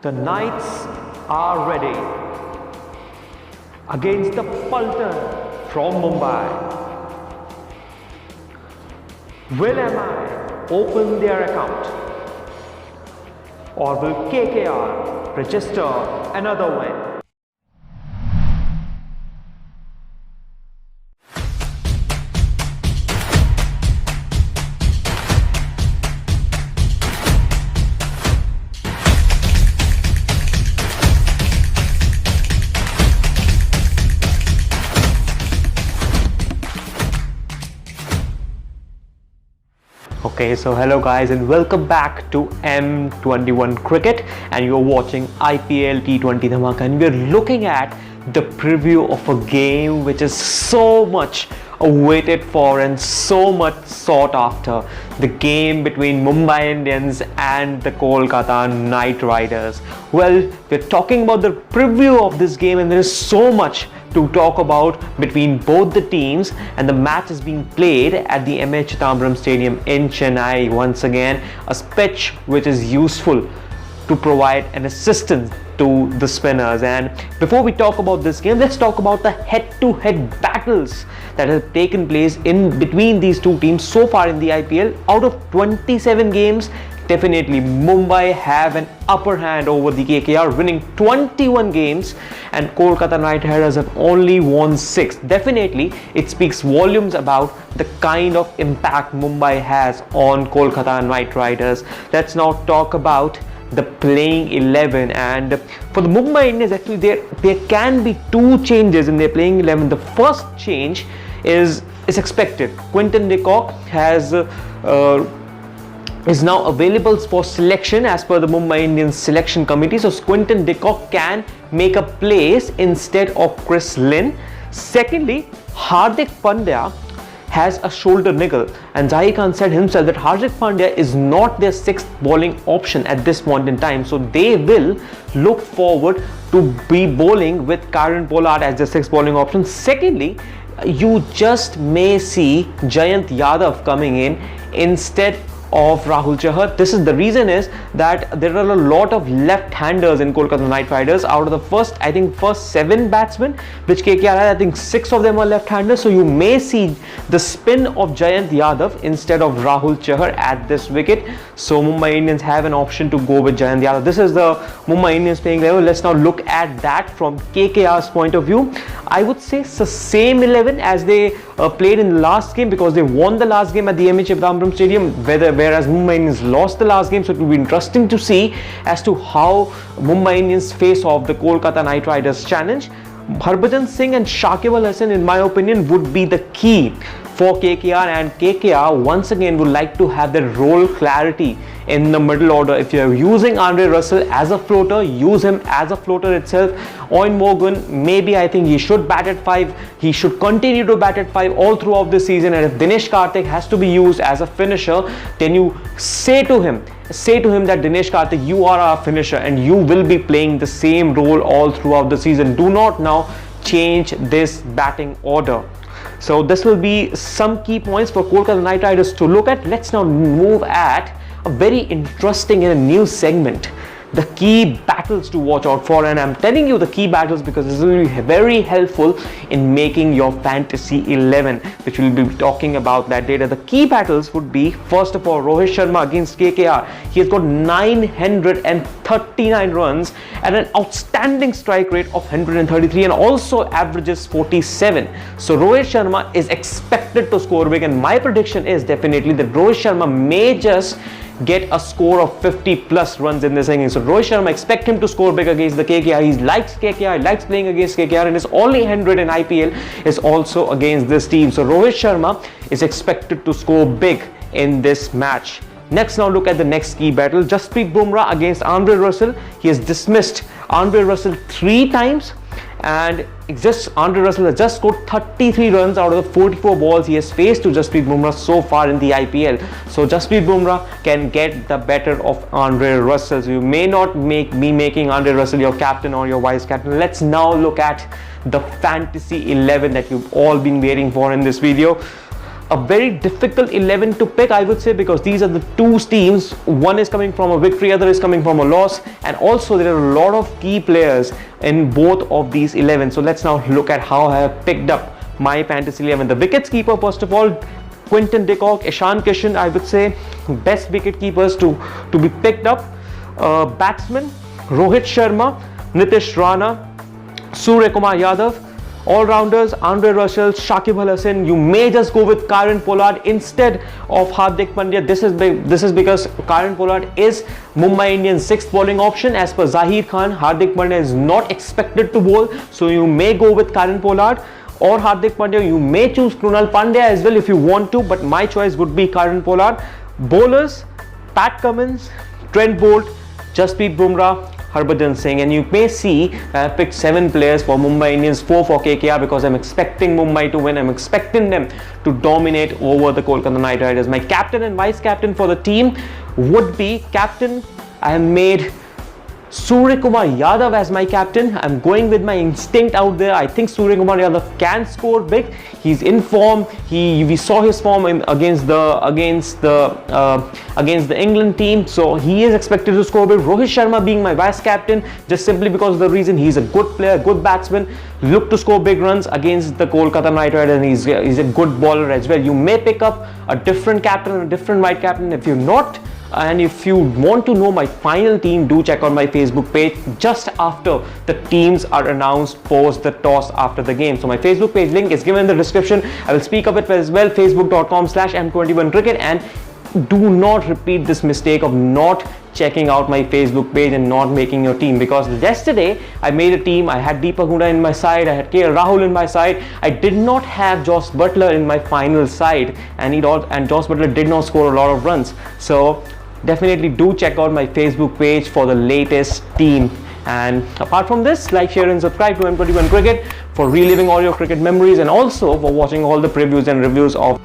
The Knights are ready against the Pulton from Mumbai. Will MI open their account, or will KKR register another win? Okay, so hello guys and welcome back to M21 Cricket, and you're watching IPL T20 Dhamaka, and we're looking at the preview of a game which is so much awaited for and so much sought after, the game between Mumbai Indians and the Kolkata Knight Riders. Well, we're talking about the preview of this game, and there is so much to talk about between both the teams, and the match is being played at the MA Chidambaram Stadium in Chennai. Once again, a pitch which is useful to provide an assistance to the spinners. And before we talk about this game, let's talk about the head-to-head battles that have taken place in between these two teams so far in the IPL. Out of 27 games, definitely Mumbai have an upper hand over the KKR, winning 21 games, and Kolkata Knight Riders have only won 6. Definitely it speaks volumes about the kind of impact Mumbai has on Kolkata Knight Riders. Let's now talk about the playing 11, and for the Mumbai Indians, actually there can be two changes in their playing 11. The first change is expected. Quinton de Kock is now available for selection as per the Mumbai Indians selection committee. So Quinton de Kock can make a place instead of Chris Lynn. Secondly, Hardik Pandya has a shoulder niggle, and Zahi Khan said himself that Hardik Pandya is not their sixth bowling option at this point in time, so they will look forward to be bowling with Kieron Pollard as their sixth bowling option. Secondly, you just may see Jayant Yadav coming in instead of Rahul Chahar. This is the reason is that there are a lot of left-handers in Kolkata Knight Riders. Out of the first 7 batsmen which KKR had, I think 6 of them are left-handers. So you may see the spin of Jayant Yadav instead of Rahul Chahar at this wicket. So Mumbai Indians have an option to go with Jayant Yadav. This is the Mumbai Indians playing level. Let's now look at that from KKR's point of view. I would say it's the same 11 as they played in the last game, because they won the last game at the MA Chidambaram Stadium, whereas Mumbai Indians lost the last game. So it will be interesting to see as to how Mumbai Indians face off the Kolkata Knight Riders challenge. Harbhajan Singh and Shakib Al Hasan, in my opinion, would be the key for KKR, and KKR once again would like to have their role clarity in the middle order. If you're using Andre Russell as a floater, use him as a floater itself. Owen Morgan, maybe I think he should bat at 5. He should continue to bat at 5 all throughout the season. And if Dinesh Karthik has to be used as a finisher, then you say to him that Dinesh Karthik, you are our finisher and you will be playing the same role all throughout the season. Do not now change this batting order. So this will be some key points for Kolkata Knight Riders to look at. Let's now move at a very interesting and a new segment, the key battles to watch out for. And I'm telling you the key battles because this will be very helpful in making your fantasy 11, which we'll be talking about that data. The key battles would be, first of all, Rohit Sharma against KKR. He has got 939 runs at an outstanding strike rate of 133 and also averages 47. So Rohit Sharma is expected to score big, and my prediction is definitely that Rohit Sharma may just get a score of 50 plus runs in this inning. So Rohit Sharma, expect him to score big against the KKR. He likes KKR, he likes playing against KKR, and his only 100 in IPL is also against this team. So Rohit Sharma is expected to score big in this match. Next, now look at the next key battle, Jasprit Bumrah against Andre Russell. He has dismissed Andre Russell 3 times, and Andre Russell has just scored 33 runs out of the 44 balls he has faced to Jasprit Bumrah so far in the IPL. So Jasprit Bumrah can get the better of Andre Russell. So you may not be making Andre Russell your captain or your vice captain. Let's now look at the fantasy 11 that you've all been waiting for in this video. a very difficult 11 to pick, I would say, because these are the two teams. One is coming from a victory, other is coming from a loss, and also there are a lot of key players in both of these 11. So let's now look at how I have picked up my fantasy 11. The wickets keeper, first of all, Quinton de Kock, Ishan Kishan, I would say best wicket keepers to be picked up. Batsman, Rohit Sharma, Nitish Rana, Surya Kumar Yadav. All-rounders, Andre Russell, Shakib Al Hasan. You may just go with Kieron Pollard instead of Hardik Pandya. This is because Kieron Pollard is Mumbai Indians' sixth bowling option. As per Zahir Khan, Hardik Pandya is not expected to bowl, so you may go with Kieron Pollard or Hardik Pandya. You may choose Krunal Pandya as well if you want to, but my choice would be Kieron Pollard. Bowlers, Pat Cummins, Trent Bolt, Jasprit Bumrah, Harbhajan Singh, and you may see I picked 7 players for Mumbai Indians, 4 for KKR, because I'm expecting Mumbai to win. I'm expecting them to dominate over the Kolkata Knight Riders. My captain and vice captain for the team would be captain. I have made Surya Kumar Yadav as my captain. I'm going with my instinct out there. I think Surya Kumar Yadav can score big. He's in form. We saw his form against the England team, so he is expected to score big. Rohit Sharma being my vice captain, just simply because of the reason he's a good player, good batsman, look to score big runs against the Kolkata Knight Riders, and he's a good bowler as well. You may pick up a different captain, a different vice captain. If you're not, and if you want to know my final team, do check out my Facebook page just after the teams are announced post the toss after the game. So my Facebook page link is given in the description. I will speak of it as well, facebook.com/M21cricket, and do not repeat this mistake of not checking out my Facebook page and not making your team, because yesterday I made a team. I had Deepak Hooda in my side, I had KL Rahul in my side. I did not have Josh Butler in my final side, and Josh Butler did not score a lot of runs. So definitely do check out my Facebook page for the latest team. And apart from this, like, share and subscribe to M21 Cricket for reliving all your cricket memories, and also for watching all the previews and reviews of